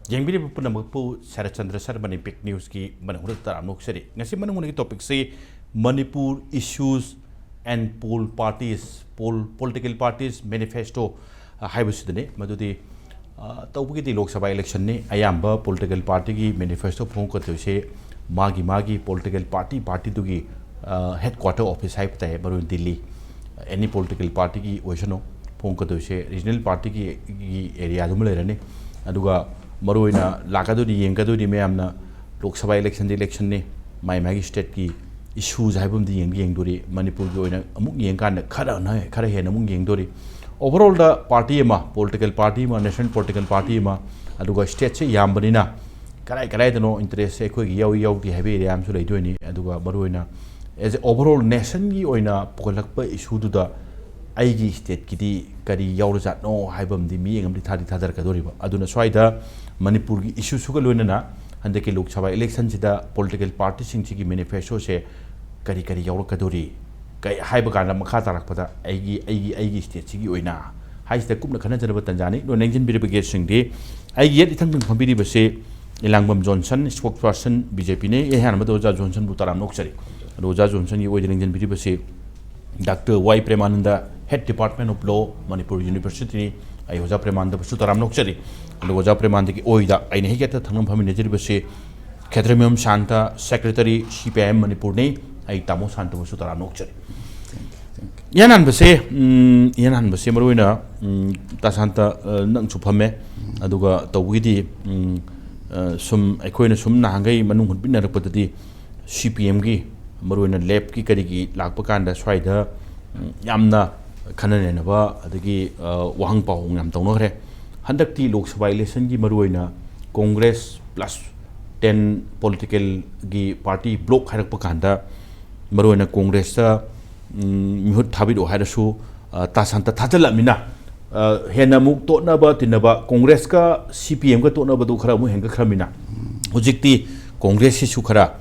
Jengbi pun nampu Sharatchandra Sharma Big News ki Manung taramuk seri. Ngasi Manung ni topic si Manipur issues and political parties manifesto haibusudane madudi taubuki di Lok Sabha election ni ayamba political party ki manifesto phong ko se magi political party tugi headquarter office haibta hai baru Delhi any political party ki oishano phong ko se regional party ki area dum lerane aduga maruina lakaduri yengkaduri mayamna Lok Sabha election ni mai state ki issues haibum di yengduri Manipur gi oina amuk yengkan khara he namuk yengduri overall the party ma political party ma national political party ma aduga state se yambanina karai no interest se khoi yaw di habe yam su leidoni aduga maruina as overall nation gi oina pokolakpa issue du da aigi state ki di kari yawrajat no haibam di mi ngam di thadar ka dori ba aduna swaida Manipur ki issue su ka loina hande ke Lok Sabha election sida political party sing chi ki manifesto se kari yawra ka dori kai haiba kan makha tarak pada aigi state chi gi oina haista kupna khana jaraba tanjani no nengin biribage sing de aigi yet ithang thang phambiri ba se Elangbam Johnson Spokesperson BJP ne e han ma doja Johnson bu taram noksari roja Johnson gi oi nengin biriba se Dr. Y. Premananda, Head Department of Law, Manipur University, I was a Premananda Sutaram Noxeri, and was a Premandi Oida, I get a Tanum Paminajibase, Catramium Shanta, Secretary, CPM Manipurne, I Tamo Santa Sutaram Noxeri. Yanan Base Maruina, Tasanta Nang Supame, Aduga, Tawidi, some Equina Sum Nangai, Manung Bina Reputati, CPMG. Maruina lab ki karigi lakpakanda swaida yamna khanane ba adagi wahang pahung yam tawnore handakti Lok Sabha election gi maruina Congress plus 10 political gi party block harak pakanda maruina Congress ta mihut thabido harasu ta santa thadalamina hena muk to na ba tinaba Congress ka CPM ka to na ba du khara mu henga khramina hujikti Congress su khara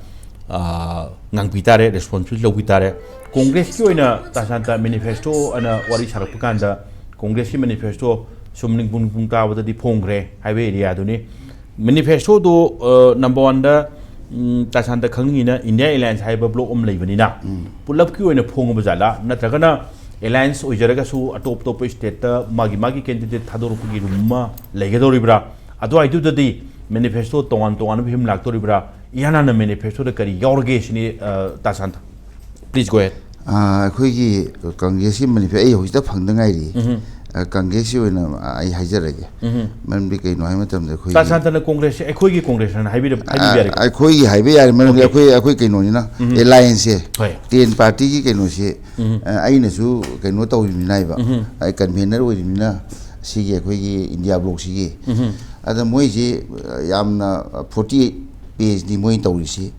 ngang pitare responsibility lo pitare Congress ki oina tasanta manifesto ana wari sarakpakanda Congress ki manifesto sumning bung ta wada di phongre highway area duni manifesto do number 1 da tasanta khangina India Alliance haiba block leibanina pulap ki oina phong bajala natragana alliance oijaraga su atop state ta magi candidate thadorupgi rumma legadoribra ado aidu dadi manifesto tongan bhim laktoribra Yana manifesto the kari yorgation Tasanta. Please go ahead. Quiggy Congress manifesto is the Pandangai. Congress in I Hajarage. Manbika no Hamatam the Tasanta Congress, a Quiggy Congress and Hybrid. I Quiggy Highway, I remember a quick Nonina, Alliance, Teen Party can say, I Nasu can not with Naiva. I can be never with Mina, see a Quiggy India block see. At the Moise Yamna 48. Page di moi tawisi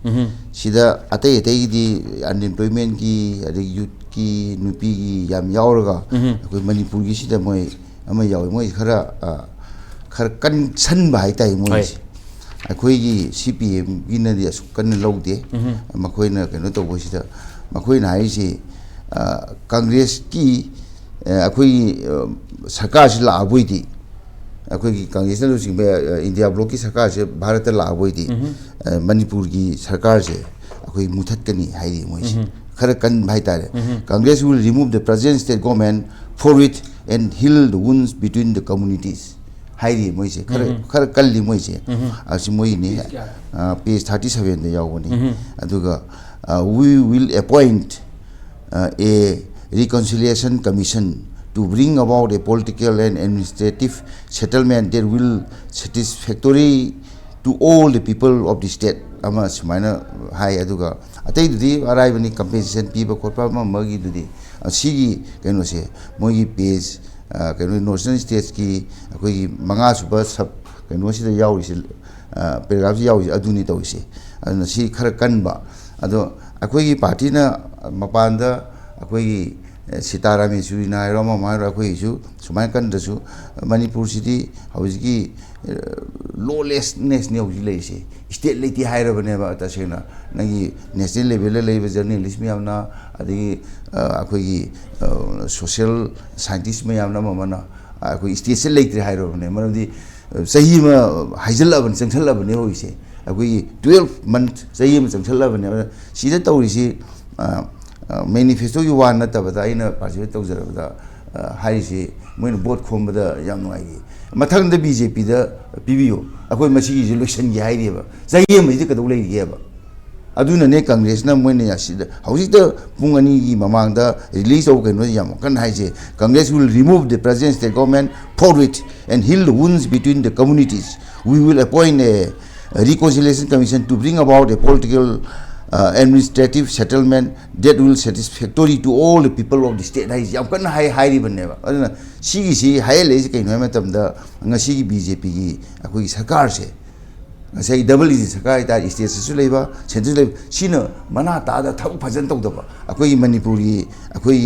sida atai di unemployment ki youth ki nupi ki yam yauraga koi Manipur gi sida moi ama yaw moi khara kan san bai tai moi akoi gi CPM gi na dia kan laude makoi na keno to sida makoi na ai si Congress ki akoi sarkar si la abui di akoi Congress na sing India block ki sarkar se Bharat la abui di Manipur ki sarkar se akoi muthat kani hairi moi khara kan bhai tare Congress will remove the present state government forthwith and heal the wounds between the communities hairi moi se khara kalli moi se asi moi ni page 37 de yawoni aduga we will appoint a reconciliation commission to bring about a political and administrative settlement that will satisfactory to all the people of the state. Ama sumaina high aduga. Atay dudi arrive ni compensation people korpa magi dudi. Sigi kano se mogi page kano northern states ki koi manga super sub kano se yaw is paragraph yaw is aduni to se. Aduna si khara kanba. Ado akoi party na mapanda akoi Sitarami Suina Roma Mara Quasu, Sumakan Dasu, Manipur City, Houski lawlessness new lazy. State lady higher of never Tashina, Nagi, national level labor journalist Miamna, the social scientist Miamna Mamana, I could stay selected higher of name. One of the सही में हाइजल चंसल होइसे अखोई 12 month सही में चंसल सीधे तौरीसी manifesto की वा नतबदा अइना पार्टिसिपेट तौजरबदा हाइसे मोइन बोट खोमबदा याम नुआई मथंग द बीजेपी द पीबीओ अखोई मसी जी लोशन गी हाइरेबा सही में कदौ लेरिएबा अदुनने कांग्रेस ना मोइन यासिद हौजिक पुंग अनि की ममांग द रिलीज ऑफ कनो याम कन हाइसे Congress will remove the present state government forward and heal the wounds between the communities we will appoint a reconciliation commission to bring about a political administrative settlement that will satisfactory to all the people of the state hai yam kan hai ribaneba aduna si hai le kai no matam da ngasi gi BJP gi akoi sarkar se ngasai double is sarkar ta state su leiba central le sina mana ta da thak phajan tau da ba akoi Manipuri akoi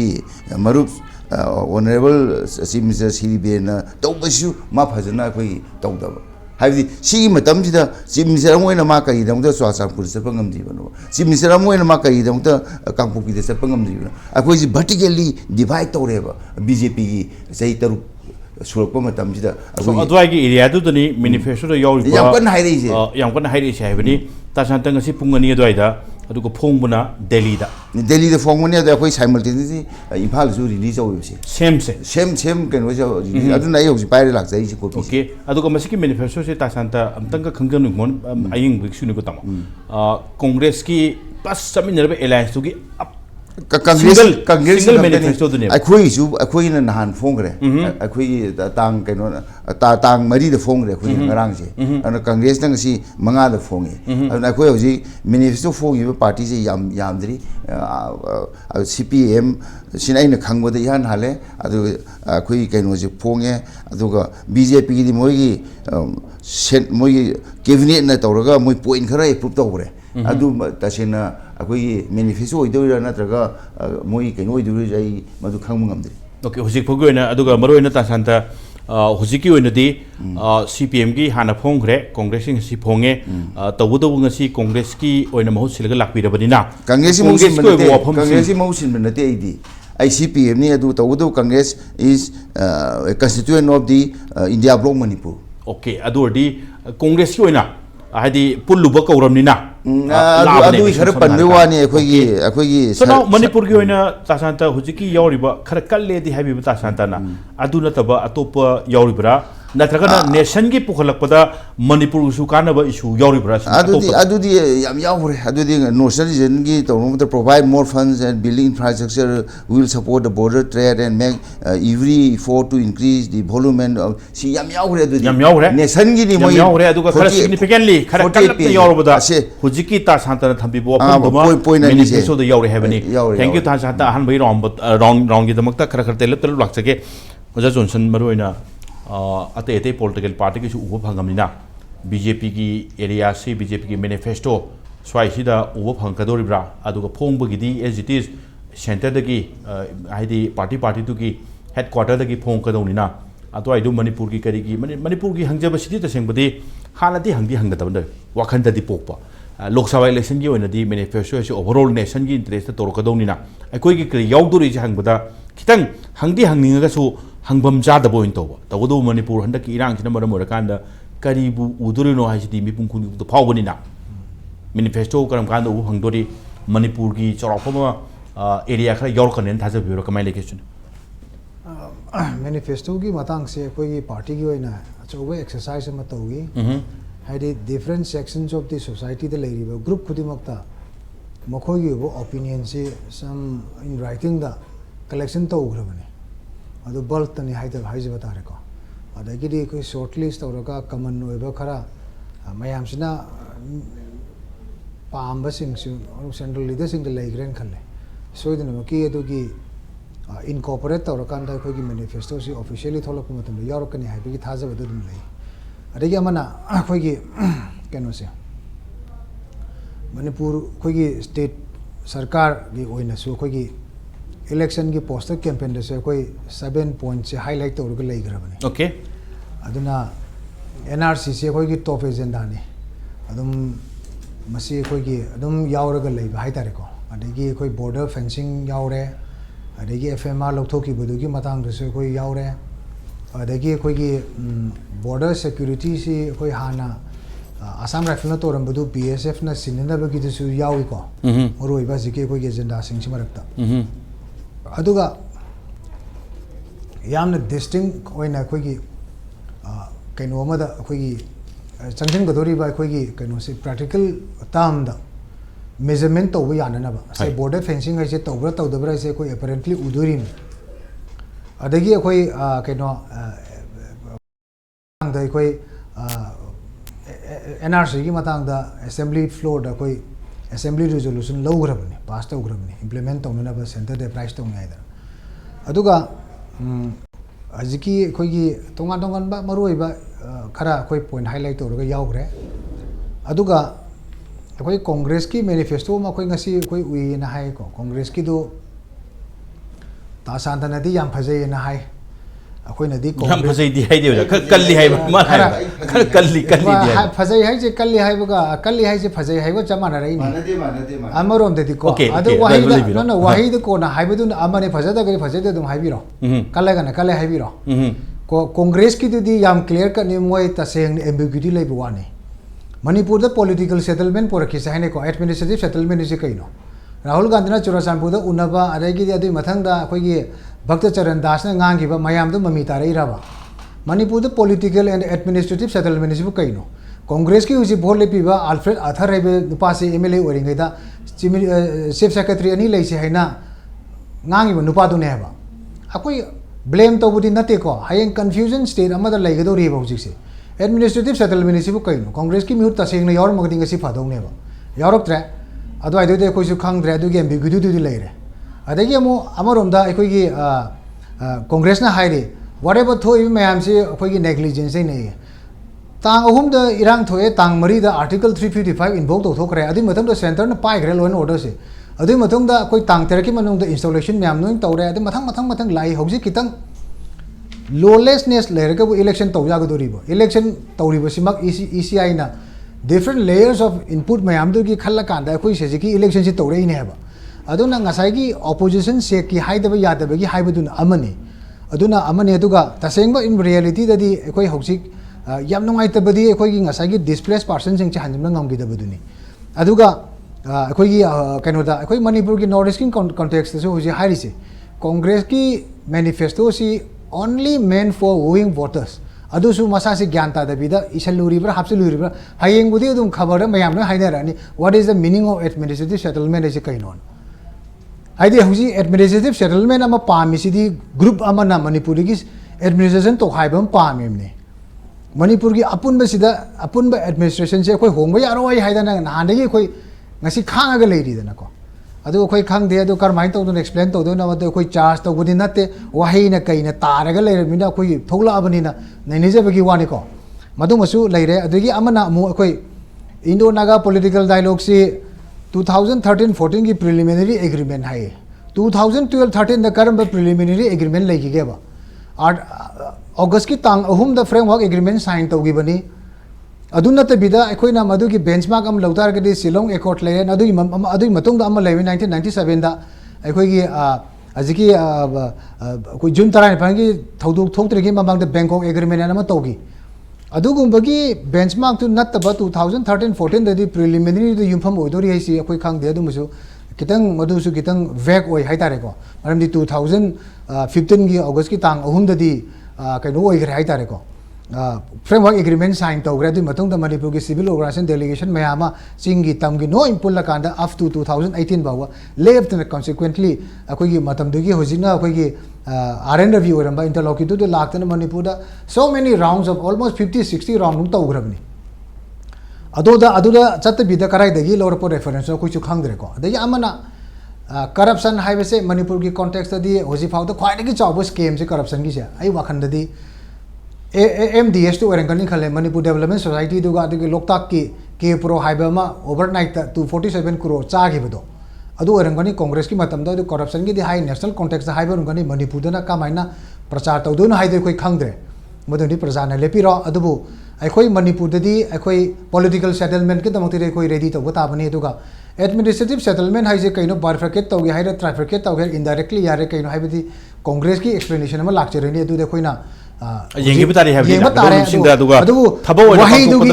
marup honorable chief minister Siribe na tau basu ma phajana akoi tau da ba हाइबदी सी मतम जिदा chief minister Moina मा कई दंग the स्वासापुर से पंगम जीवनो chief minister Moina मा कई दंग द कांगपुकी से पंगम जीवनो अखोई जी वर्टिकली डिवाइड तौरेबा बीजेपी की सही तरु सुरप मतम जिदा अदवाई की एरिया दुदनी मैनिफेस्टो यावरिबा याम कन हाइरेसे हाइबनी तासांतंग असि पुंगनी अदवाइदा अदुको फोंगबना दिल्ली दा फोंगबनी अद अखोई साइमल्टेनियसली इम्फाल जु रिलीज होइसे सेम कनो जो अदुना आइ होजि पाइरे लाक्सै सि कॉपी ओके अदुको मसिकी मैनिफेस्टो से तासांता अमतंग खंगन मोन आइंग बिक्सुनि को तम कांग्रेस की प्लस समिनरबे एलायंस तुगी कांग्रेस मैनिफेस्टो दुने अखोई ना नहान फोंगरे अखोई तांग कनो तांग मरी द फोंगरे अखोई ngरang से अन कांग्रेस नंग सी मंगा द फोंगे अन अखोई होजि मैनिफेस्टो फोंगी पार्टी से यामद्री CPM सिनाइ न खंगबद यान हाले अदु अखोई कनो जे फोंगे अदुगा BJP दी मोगी मोगी कैबिनेट न तौरगा मोई पॉइंट खरा एप्रूव तौरे अदु तसेना अखोई मैनिफेस्टो होइदोरा नत्रगा मोई कनो होइदोरा जाई मदु खंग ngamdri ओके हुजिक फोगोइना अदुगा मरोइना तासांता हुजिकी ओइनदी CPM की हाना फोंग्रे कांग्रेस सिंग फोंगे तबुदबु ngasi कांग्रेस की ओइना महु सिलगा लाकबिरबनिना कांग्रेस मौसिन बनते आइदी CPM ni adu tawudu Congress is a constituent of the India bloc Manipur okay adu di Congress ki oina hadi pulluba kauramnina adu khara panbe wani akhoi so now Manipur ki oina tasanta hujiki yauriba khara kalle di habi tasanta na adu nataba atopa yauribra natragana nation ki pukhalakpada Manipur su kanaba issue yauribra adu yam yaure adu notion region ki to provide more funds and building infrastructure will support the border trade and make every effort to increase the volume and si yam yaure nation ki ni moi yaure adu khara significantly khara kalapta yaurubada hujiki ta santa thambi bo apunduma manifesto da yaure habani thank you ta santa han bai wrong gi damakta khara khara telap laksake oja Johnson maroina अते political party की उब फंगमनिना BJP की area से BJP की manifesto स्वाइसिदा उब फंगदोरिब्रा अदुगा फोंबगिदी एज इट इज सेंटर दगी हाइदी पार्टी की हेडक्वार्टर दगी फोंगदोनिना अतो आइदु मणिपुर की करी की मणिपुर की हंगजबसिदी तसेंबदी हानादी हंगदबन वाखंददी पोकपा लोकसभा इलेक्शन की ओइनदी मैनिफेस्टो से ओवरऑल नेशन की इंटरेस्ट तोरकदोनिना अखोई की करी याउदोरि जे हंगबदा खितंग हंगनिंगसु हंगबम जादब ओइन तौबा तौदो मणिपुर हंदक इरांग सिना मरम ओरकांदा करीबु उदुरिनो हाइसिदी मिपुं खुनि फावबनिना मैनिफेस्टो करम कांदा उ हंगदोरि मणिपुर की चौराफमा एरिया खरा यौरकनेन थाजबिरो कमाय लेकेशन मैनिफेस्टो की मतंग से कोई पार्टी की ओइना अचौबे एक्सरसाइज अमा तौगी हाइदि different sections of the society द लेरिबा ग्रुप खुदिमक्ता मखोगी ओपिनियन से some in writing the collection तौग्रबने अदु बल्क तनी हाइजब तारेको अदगिदी कोई शॉर्ट लिस्ट तौरका कमन ओइबा खरा मयामसिना पाम्बा सिंगसु सेंट्रल लीडर सिंग लेग्रेन खले सोइदनमकी अदुगी इनकॉर्पोरेट तौरकांदा कोई मैनिफेस्टो से ऑफिशियली थोलक मतम यारकनी हाइबगी थाजब दुम लई अदगी अमना कोई केनो से मणिपुर कोई स्टेट सरकार की ओइनसु कोई इलेक्शन की पोस्टर कैंपेन से कोई 7 पॉइंट से हाईलाइट तौर के लेग्रबनी ओके अदुना NRC से कोई की टॉप एजेंडा ने अदुम मसी कोई की अदुम यावरग लेबा हाइतारेको अदगी कोई बॉर्डर फेंसिंग यावरे अदगी FMR लौथोकी बदुगी मतंग से कोई यावरे adagi akhoi border security si akhoi hana Assam Rifle na torambudu BSF na sinanabagi dusu yawi ko maroi ba jike akhoi agenda sing si marakta aduga yamna distinct oina akhoi gi kaino amada akhoi gi changchen gadori ba akhoi gi kaino si practical term da measurement to ba yana na ba say border fencing ai se tawbra tawdabra se akhoi apparently uduri adagi akhoi kaino da akhoi NRC ki matang da assembly floor da koi assembly resolution low grabni pass to grabni implement to na ba center de price to ngai da aduga ajiki koi gi tongan ba maroi ba khara koi point highlight to ga yaw gre aduga koi congress ki manifesto ma koi ngasi koi ui na hai ko congress ki do ta santa na di yam phajai na hai akhoi na di yam phajai di hai de kalli hai ma kalli di hai phajai hai je kalli hai ba kalli hai je phajai hai ba chama na rai ni amarom de di ko adu wahi da no wahi de ko na hai bu na amane phajada gari phajai de dum hai bi ro kallai ga na kallai hai bi ro ko congress ki di yam clear ka ni moi ta seng ambiguity lai bu wani Manipur da political settlement por ki sai ne ko administrative settlement is kai no Rahul Gandhi na Churasanpur da unaba adagi adu mathang da akhoi gi Bhakta Charan Das na ngang gi ba mayam da mami ta rai ra ba Manipur da political and administrative settlement is bu kai no Congress ki uji bhor le pi ba Alfred Athar rai be nupa se MLA oring ga da chief secretary ani lai se haina ngang gi ba nupa du ne ba akhoi blame to budi nate ko hayeng confusion state amada lai ga do ri ba uji se administrative settlement is bu kai no Congress ki miut ta seng na yor magding ga si phadong ne ba yorok tre adu ai de khoi su khang dre adu ge ambiguity du lai re adagi amu amarom da khoi gi congress na haire whatever thoi mayam se khoi gi negligence nei tang ahum da irang thoe tang mari da article 355 invoke to thokre adi matham da center na pai gre law and order se adi matham da khoi tang ter ki manung da installation mayam noing tawre adi mathang lai hauji kitang lawlessness layer ka bu election taw ya ga dori bo election tawri bo simak ECI na different layers of input mayam du ki khalla kan da khoi se ki election si tawre ne ba aduna ngasai gi opposition se ki haidaba yadaba gi haibadun amani aduna amani aduga tasengba in reality da di ekoi hoksik yam nongai tabadi ekoi gi ngasai gi displaced person sing cha hanjam ngam gi dabaduni aduga ekoi gi kaino da ekoi Manipur gi north eastern context so hoji hairi se congress ki manifesto si only meant for wooing voters adu su masa si gyanta da bida isaluri bra hapsiluri bra hayeng budi adum khabar mayam na haidara ni what is the meaning of administrative settlement is kainon Aidi huji administrative settlement ama pami sidi group ama na Manipuri ki administration to haibam pami ne Manipur ki apun ba sida apun ba administration se koi hongba yaro ai haida na hande gi koi ngasi khang ga leiri da na ko adu koi khang de adu karmai to don explain to do na ma koi charge to gudi na te wahi na kai na tar ga leir mi na koi thogla abani na nei je ba gi wani ko madu masu leire adu gi ama na mu koi Indo Naga political dialogue si 2013-14 की preliminary agreement है 2012-13 the करम preliminary agreement लेगी के बा अगस्त की तांग अहुम the framework agreement sign तो गी बनी अदुन त बिदा अखोई ना मधु की benchmark अम लौतार के दे शिलोंग accord ले अदुई मतुंग द अम लेवे 1997 दा अखोई की अजिकी कोई जून तराई पांगी थौदुक थोक्तरे की मबांग द Bangkok agreement ना म तोगी अदुगुंबगी benchmark to not about 2013-14 the preliminary the yumpham odori hai si akoi khang de adumasu kitang madusu kitang vague oi hai tare ko maram di 2015 gi august ki tang ahum da di kaino oi gre hai tare ko framework agreement sign to gre di matung da Manipur gi civil organization delegation mayama singi tam gi no impul la kanda up to 2018 bawa left and consequently akoi gi matam du gi hojina akoi gi RN review ramba interlocutor to lakta Manipur da so many rounds of almost 50-60 round ta ugrabni aduda chatta bida karai dagi lower po reference ko chu khang dre ko dagi amana corruption haibe se Manipur ki context di hoji phau da khwai dagi chawbo scam se corruption gi se ai wakhan da di MDS to orangani khale Manipur Development Society duga adu loktak ki pro haibe ma overnight 247 crore cha gi bedo adu orangani Congress ki matam da corruption gi di high national context da haibe orangani Manipur da na kamaina prachar tawdu na haide koi khang dre modoni prajana lepiro adubu akhoi Manipur da di akhoi political settlement ki damok tire koi ready to ta bani duga administrative settlement haise kaino bifurcate to gi haida trifurcate to gi indirectly yare kaino haibedi Congress ki explanation ma lakchere ni adu de koina yengi batari have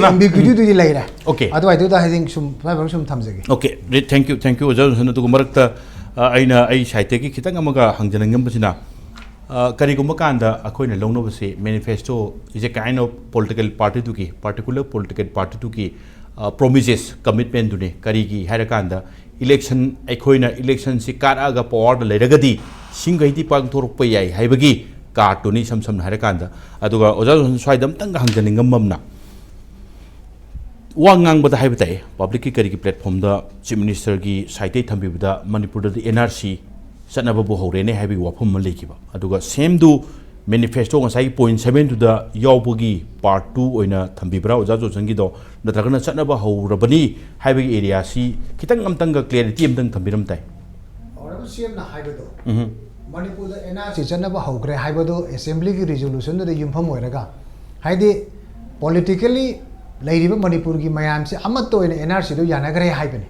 ambiguity later. Okay. Otherwise, I think some thamjagi. Okay, thank you, Oja Johnson. To Marakta, Aina, I Shaiteki, Kitangamaga, Hanjanangam Basina. Karigumakanda, Akoina Lonovasi, Manifesto is a kind of political party to ki, particular political party to ki, promises, commitment to ne, Karigi, Harakanda, election, Akoina, election, Sikaraga, Port, Ledagadi, Singati Pangtorpay, Habagi. Cartoony some Harakanda. Aduga Oja Swidam Tanga Hanjaningam Mamna. Wangang but the Habitay, public Kariki platform, the Chief Minister Gi, Saite Tambi with the Manipur, the NRC, Sanababu Horene, Habi Wapum Malikiba. Aduga same do manifesto on 5.7 to the Yabugi part 2 in a Tambibra, Oja Zangido, the Dragana Sanaba Ho Rabani, Habi area, see Kitangam Tanga clarity and Tambiram Tai. Or CM Habido. Manipur the NRC chanaba hogre haibado assembly ki resolution the yumpham hoiraga haidi politically leiriba Manipur ki mayam se amatto in NRC do yanagre haibane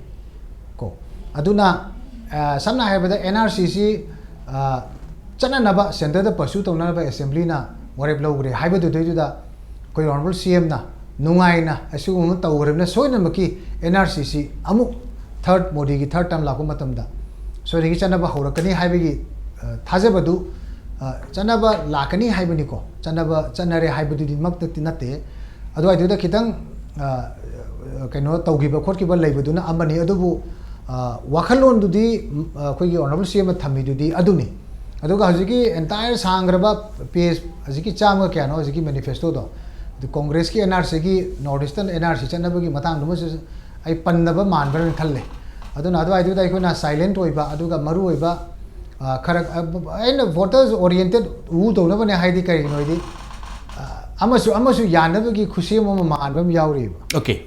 ko aduna samna haibada NRC si chananaba center the pursue tonaba assembly na wareb logre haibado do da koi honorable CM na nungai na asu tawre na soina maki NRC si amu third modi ki third term laku matamda so ri chanaba horakani haibagi Thazabadu, Chanaba Lakani Haibanico, Chanaba Chanare Haibudi Makti Nate, although I do the Kitang cannot give a Korkiba Labaduna, Amani Adubu, Wakalon to the Kogi Honorable CM Tami di Aduni. Aduga Haziki, entire Sangraba, PS Aziki Chama Cano, Ziki Manifesto, the Congress ki NRC, Northeastern NRC, Chanabagi Matang, I Pandaba Manver and Kale. Aduna, I do the Ikona silent Oiba, Aduga Maru Oiba. And voters oriented who don't have any Heidi Karinoidi. Amasu Yanabaki Kushimo Mandam Yauri. Okay.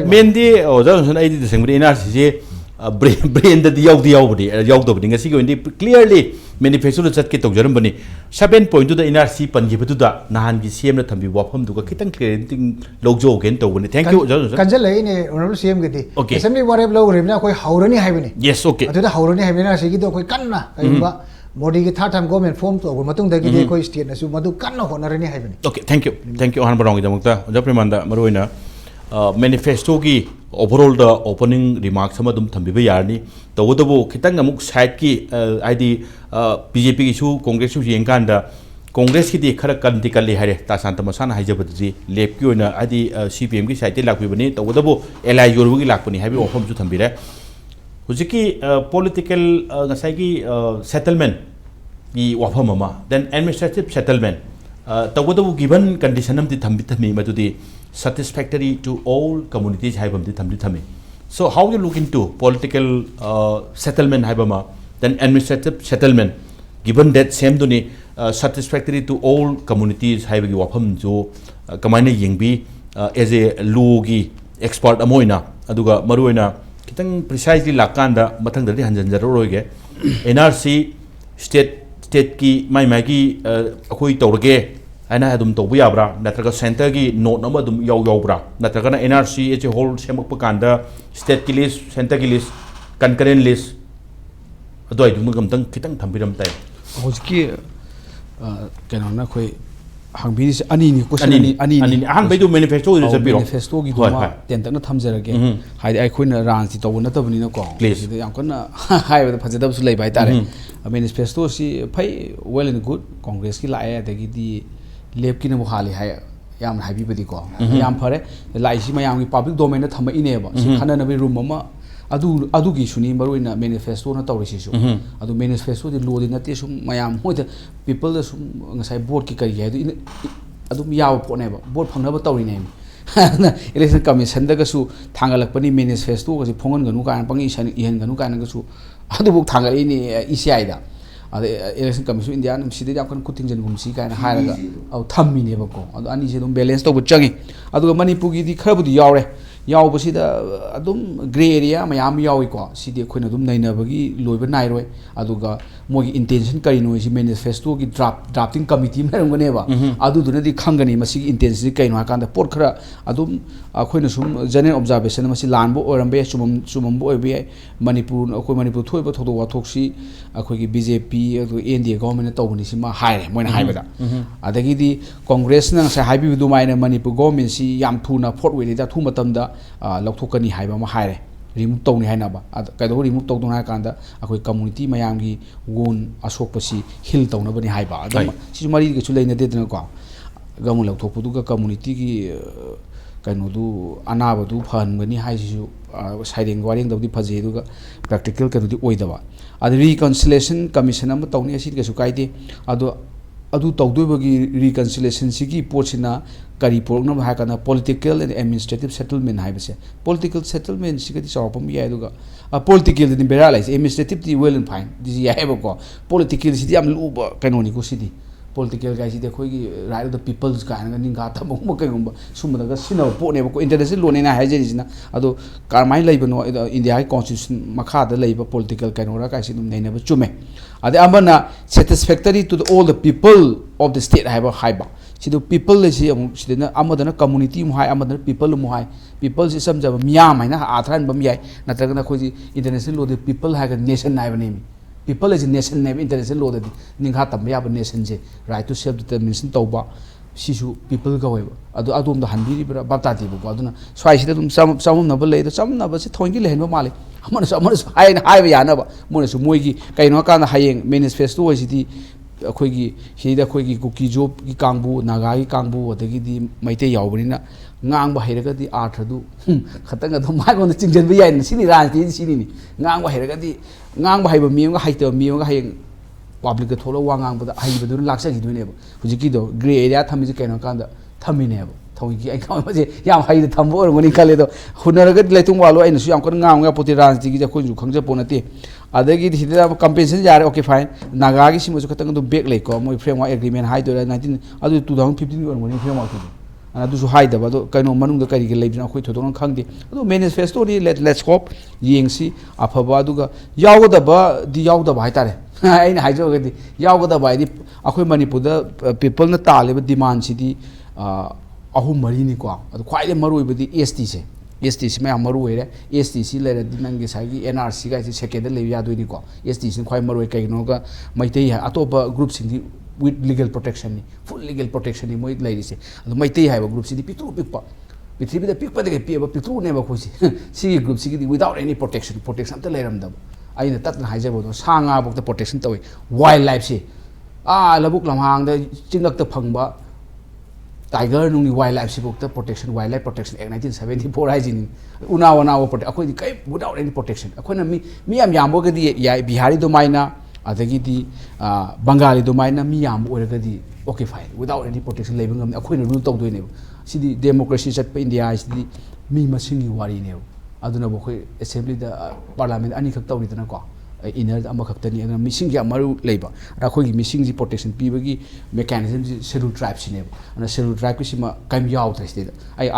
Mendi or Johnson, I did the same in RCJ, brain that the Yogdi, as you clearly manifesto that Kito Germany. 7 point to the NRC Panjibuda, Nahan Gisiam Tambi Wapam to Kitan clearing Lojo Gento. Thank you, Johnson. Kanjala, Honorable CM Giti. Okay. Assembly whatever low Rimna, Haurani Havini. Yes, okay. To the Haurani Havina, Sigito, Kana, Modi Tatam government formed over Matung the Gide State, as you Madu Kana, Honorani Havini. Okay, thank you, Hanbarong, the Premananda, Maruina. Manifesto ki overall the opening remarks samadum thambiba yarni tawdabu kitang amuk side ki ID BJP issue Congress issue yengkanda Congress ki di khara kanti kalli hare ta santa masana haijabadi lep ki oina ID CPM ki side lakbibani tawdabu LI yorbu ki lakpani habi ofam chu thambire hujiki political ngasai ki settlement ki wafam mama then administrative settlement tawdabu given condition am di thambitami madudi satisfactory to all communities haibam di thamdi thami. So how you look into political settlement haibama then administrative settlement given that same duni satisfactory to all communities haibagi wafam jo kamaina yengbi as a law gi expert amoina aduga maruina kitang precisely lakanda mathang dadi hanjanjaroge NRC state ki mai ki akoi tawrge Ana adum to buyabra natraga center ki note number dum yaw natraga na NRC as a whole semak pakanda state ki list center ki list concurrent list adoi dum gamtang kitang thambiram tai hojiki kenona khoi hangbi ani ni question ani han bai du manifesto is a biro manifesto gi duma ten tak na thamjarage haidi ai khoina ranji to na tabani na ko yam kana hai ba phajadab su lei bai tare manifesto si phai well and good congress ki lae adagi di lep ki na muhali hai yam habi badi ko yam phare lai si mayam ki public domain na thama ine ba si khana na bi room ma adu gi suni maruina manifesto na tawri si adu manifesto di lo di na te sum mayam hoi people da sum ngasai board ki kari hai adu yaw po ne ba board phangna ba tawri ne election commission da ga su thangalak pani manifesto ga si phongan ganu kan pangi san ihan ganu kan ga su adu buk thangal ini ECI da election commission India nam sidai yakon kuting jan gumsi kaina hairaga au thammi ne bako adu ani se dum balance to bu changi adu Manipur gi di kharbudi yawre यावबसिदा अदुम grey area मयाम याविको सिदि अखोइना अदुम नैनबगी लोइबा नाइरोय अदुगा मोगी इंटेंशन करिनो इसी मैनिफेस्टो की ड्राफ्टिंग कमिटी मेरंगनेबा अदुदुनदि खंगनी मसी इंटेंशन कइनो हाकांदा पोट खरा अदुम अखोइना सुम जनरल ऑब्जर्वेशन मसी लानबो ओरंबे सुमबो ओबे मणिपुर अखोइ मणिपुर थोइबा थोदो वाथोक्सी अखोइगी बीजेपी अदु एनडीए गवर्नमेंट तौबनि सिमा हाइरे मोइना हाइबदा अदगिदि कांग्रेस ना से हाइबी दुमाइना मणिपुर गवर्नमेंट सी याम थुना फोर्ट वेलिदा थु मतमदा लौथोकनी हाइबा मा हाइरे रिमूव तौनी हाइनाबा कदो रिमूव तौदुना हाकांदा अखोइ कम्युनिटी मयामगी गुण असोकपसी हिल तौनबनी हाइबा अदम सिसु मरी गसु लेनदेदना को गमु लौथोकपुदुगा कम्युनिटी की कनोदु अनाबदु फहनगनी हाइसिसु साइडिंग वारिंग दबदि फजेदुगा प्रैक्टिकल कदुदि ओइदबा अद रिकन्सिलेशन कमीशन अम तौनी असि गसु काइदे अदु तौदुबगी रिकन्सिलेशन सिगी पोचिना करी पोरनब हाकना पॉलिटिकल एंड एडमिनिस्ट्रेटिव सेटलमेंट हाइबसे पॉलिटिकल सेटलमेंट सिगदि चौपम यायदुगा पॉलिटिकल दि बेरा लाइस एडमिनिस्ट्रेटिव दि वेल एंड फाइन दिस यायबको पॉलिटिकल सिदि याम लुब कैनोनी को सिदि पॉलिटिकल गाइस दे खोगी राइट ऑफ द पीपल्स कायना निंगा तमो कइगुंबा सुमदगा सिनव पोनेबको इंटरनेशनल लोनेना हाइजेरिजना अदो कारमाइ लैबनो इंडिया कॉन्स्टिट्यूशन मखादा लैबा पॉलिटिकल कैनोरा काइसि दुम नैनबा चुमे अदे अमना satisfactory to all the people of the state हाइबा सिदु people लेसि अमु सिदना अमदना कम्युनिटी मु हाइ अमदना people मु हाइ people सि समजब मियाम हाइना आथरान बम याइ नत्रगना खोजि इंटरनेशनल लो दे people हाइगा नेशन हाइबनेमी people is nation name international law dadi ningha tam ya nation je right to self determination tauba sisu people ga weba adu adum da hanbiri bra bapta ti bu aduna swai sida dum samum na ba le do samum na ba se thoingi le hen ba male amana hai ba ya na ba mona su moi gi kaino ka na hayeng manifesto wa sidi अखोई की हिदा अखोई की cookie जोब की कांगबू नागा की कांगबू अदगी दी मैते यावबनिना ngang ba hiraga di arthadu khatang adum mai gon chingjen bi yain sini rajti sini ni ngang ba hiraga di ngang ba haiba miyam ga haita miyam ga hayeng public ga tholo wa ngang ba haiba du laksa gi du ne ba hujiki do gray area thami ji kaino kanda thami ne ba thoi gi ai ka ma je yam haida thambo or ngoni khale do hunaraga leitung walo ai su yam kon ngang ga poti rajti gi ja khoi ju khangja ponate adagi hida compensation jare okay fine naga gi simu ju khatang do back le ko moi framework agreement hai do 19 adu 2015 or ngoni framework gi अदुसु हाइदबा दो कइनो मनुंग the करि के लेबिना खोइ थोदोन खंगदे अदु manifesto नि let's hope येंगसी अफबा अदुगा यावगदबा दि यावदबा हाइतारे आइन हाइजोगदि यावगदबा दि अखोइ Manipur the people न तालेबा demand सिदि अहु मरी नि को अदु ख्वाइले मरुइबदि एसटी से एसटी मा मरु होइरे एसटी सी लेरे दिनंगे सागी एनआरसी गाइस सेकेंड लेबि यादोइनि को एसटी सिन ख्वाइ मरु कइनो गा Meitei अतोपा group सिंदि with legal protection ni full legal protection ni moi lai se adu maitei haiba group si di pitru pikpa pitri da pikpa de pi ba pitru ne ba khosi si group si di without any protection ta lairam da aina tat na haija bo sanga bok ta protection tawi wildlife si labuk lamhang da chingak ta phangba tiger nung ni wildlife si bok ta protection wildlife protection act 1974 haijin una protect akoi di kai without any protection akoi na mi am bo ga di ya bihari do maina adagidi bangali do maina mi yam oragadi okay fine without any protection label ngam akhoi na rule tawdoi ne sidi democracy chat pa india sidi mi masingi wari ne aduna bo khoi assembly da parliament ani khak tawri dana ko inner ama khak tani ana missing ya maru leiba ra khoi gi missing ji protection pibagi mechanism ji scheduled tribe sine ana scheduled tribe ki sima kaim yaw thai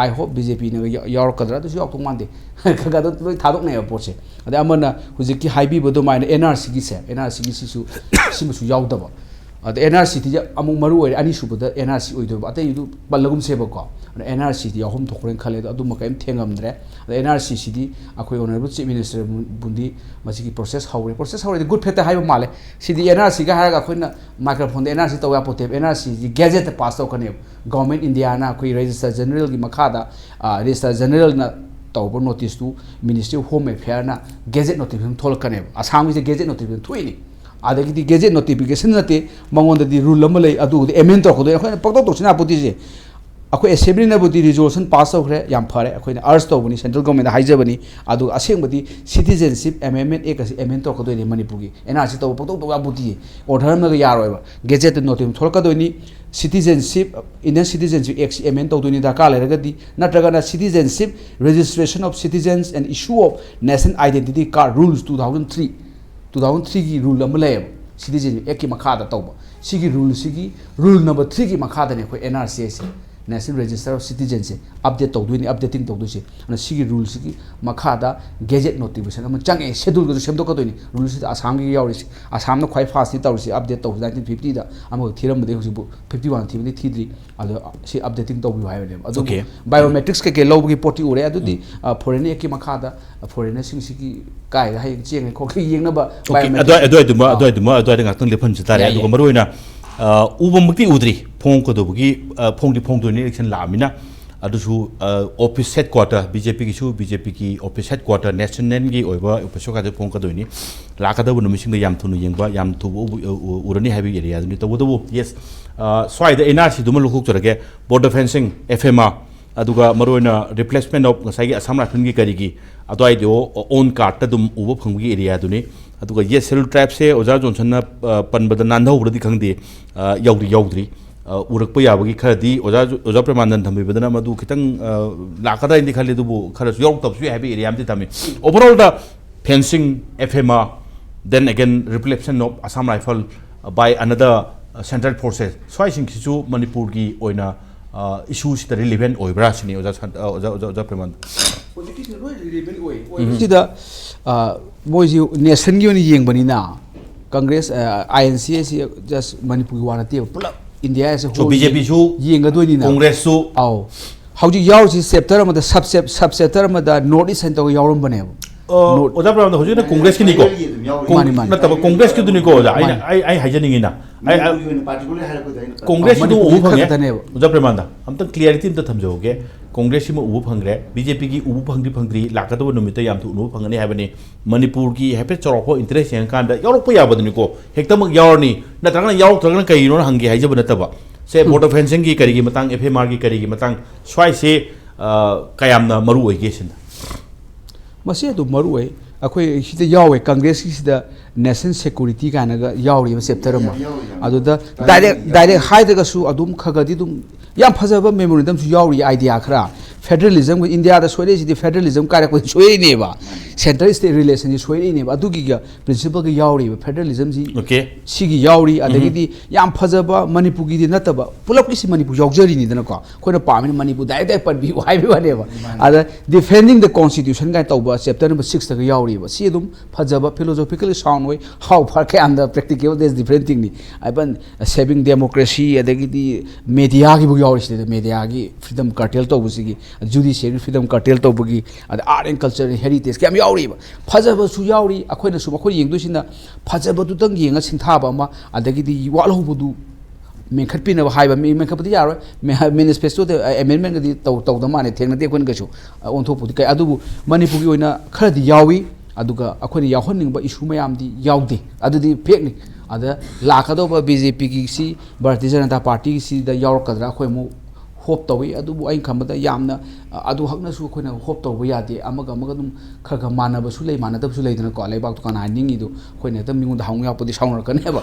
I hope bjp ne yaw kadra to yaw to mande kaga do loi thadok ne po che ade amana hujiki haibi bodo maina nrc gi se nrc gi simu su yaw daba ade nrc ti amung maru oi ani su boda nrc oi do ate yu ballagum se ba ko nrc ti yahum thokren khale do adu makaim thengam dre ade nrc si di akoi honorable chief minister bundi masi ki process haure good feta haiba male si di nrc ga haraga khoina microphone de nrc to ya pote nrc ji gazette pass to kane government india na koi register general gi makhada register general na tawbo notice to ministry of home affairs na gazette notification tholkane asam gi gazette notification thuini adagi di gazette notification nate mangonda di rule amalai adu di amend to khodo khoina pakto to china poti je akoi assembly na budi resolution pass out re yam phare akoi na urge to buni central government haija bani adu aseng budi citizenship amendment ek asi amend to khodo ni manipur gi nrc to pakto to budi order na ga yaroi ba gazette notification tholka do ni citizenship Indian citizenship act amend to ni daka le ragadi natraga na citizenship registration of citizens and issue of national identity card rules 2003 gi rule amalai citizenship act ki makhada tawba sigi rule number 3 ki makhada ne khoi nrc se national register of citizen se update tawdui ni updating tawdu se ana sigi rules ki makhada gazette notification ama change schedule go semdo ka doini rules asam gi yauri asam na khwai fast ni tawri update taw 1950 da ama thiram de husi 51 thibni thidri ado si updating tawbi hai ne ado biometrics ke low gi poti ure adu di foreigner ki makhada foreigner sing sigi kai hai cheng ko ki yeng na ba ado ngakang lephan chitare adu ko maroina ubamukti udri phong ko dobugi phong do ni election lamina adusu office headquarter BJP ki office headquarter national gi oiba upasoka de phong ka do ni lakada bu numising yam thunu yengba yam thu urani habi area ni to do yes swai the NRC dum lukuk chorage border fencing FMR aduga maroina replacement of ngasai gi assam rifle gi kari gi adoi do own card ta dum uba phanggi area du ni aduga yes cell trap se oja johnson na panbada nan ho budi khangdi yaudri urakpa yabagi khadi oja Premananda thambi badana madu kitang lakada indi khali dubu khara york top su habi area amti tami overall the fencing FMR then again replacement of assam rifle by another central forces so I think su Manipur gi oina issues that relevant oibra sini oja Premananda sida moji nation gi oni yeng bani na Congress INC si just Manipur wana te pulap India as a whole so BJP su yeng ga doini na Congress su aw how ji yaw si sector ma da subsector ma da notice and to yawrum bane oja Premananda hoji na Congress ki ni ko na tab Congress ki duni ko oja ai hajaningi na Congress du ubu phange oja Premananda amtang clarity ta thamjoge Congress ma ubu phangre BJP ki ubu phangri lakado numita yam thu ubu phangani habani Manipur ki hape choroko interest yang kan da yorok ya baduni ko hektamak yorni na tangna yorok tangna kai no hangi haijabana taba se border fencing ki karigi matang FMR ki karigi matang swai se kayamna maru oige sin masi adu maru oi akhoi sida yawe Congress ki sida national security kana ga yawri ma sector ma adu da direct high da su adum khagadi dum yam phajaba memorandum su yawri idea khara federalism with India da soire ji federalism kare ko soire ne ba central state relation ji soire ne ba adu gi ga principle ga yawri federalism ji okay sigi yawri adagi di yam phajaba Manipur gi di nataba pulap ki si Manipur yawjari ni dana ko koina pamini Manipur dai par bi wai bi wane ba ada defending the constitution ga tawba chapter number 6 da ga yawri ba si dum phajaba philosophically sound way how far can the practical there's different thing ni iban saving democracy adagi di media gi bu yawri si media gi freedom curtail to bu si judiciary freedom curtail to bu gi art and culture heritage kam yawri ba phajaba su yawri akoina su akhoi yengdu sina phajaba du tang yenga singthaba ma adagi di walho bu du मेखट पिन हाइबा मेखपति यारो manifesto दे amendment गदि तौ the माने थेंग दे कोन गसु ओंथोपुति काय अदुबु मणिपुर की ओइना खरदि यावी अदुगा अखोनि याहोनिंग इशू मयामदि यावदे अदुदि फेकनि अदा लाखदोबा बीजेपी की सी भारतीय जनता पार्टी की सी द यावकदरा अखोइ मु होप तवी अदुबु आइन खमदा यामना अदु हकनसु अखोइना होप तव यादे अमगा अमगा दुम खरगा मानबसु लै मानदबसु लैदना को लेबाक तो काना हानिंग इदु अखोइना त मिंगु हाउंग यापदि साउनर कनेबा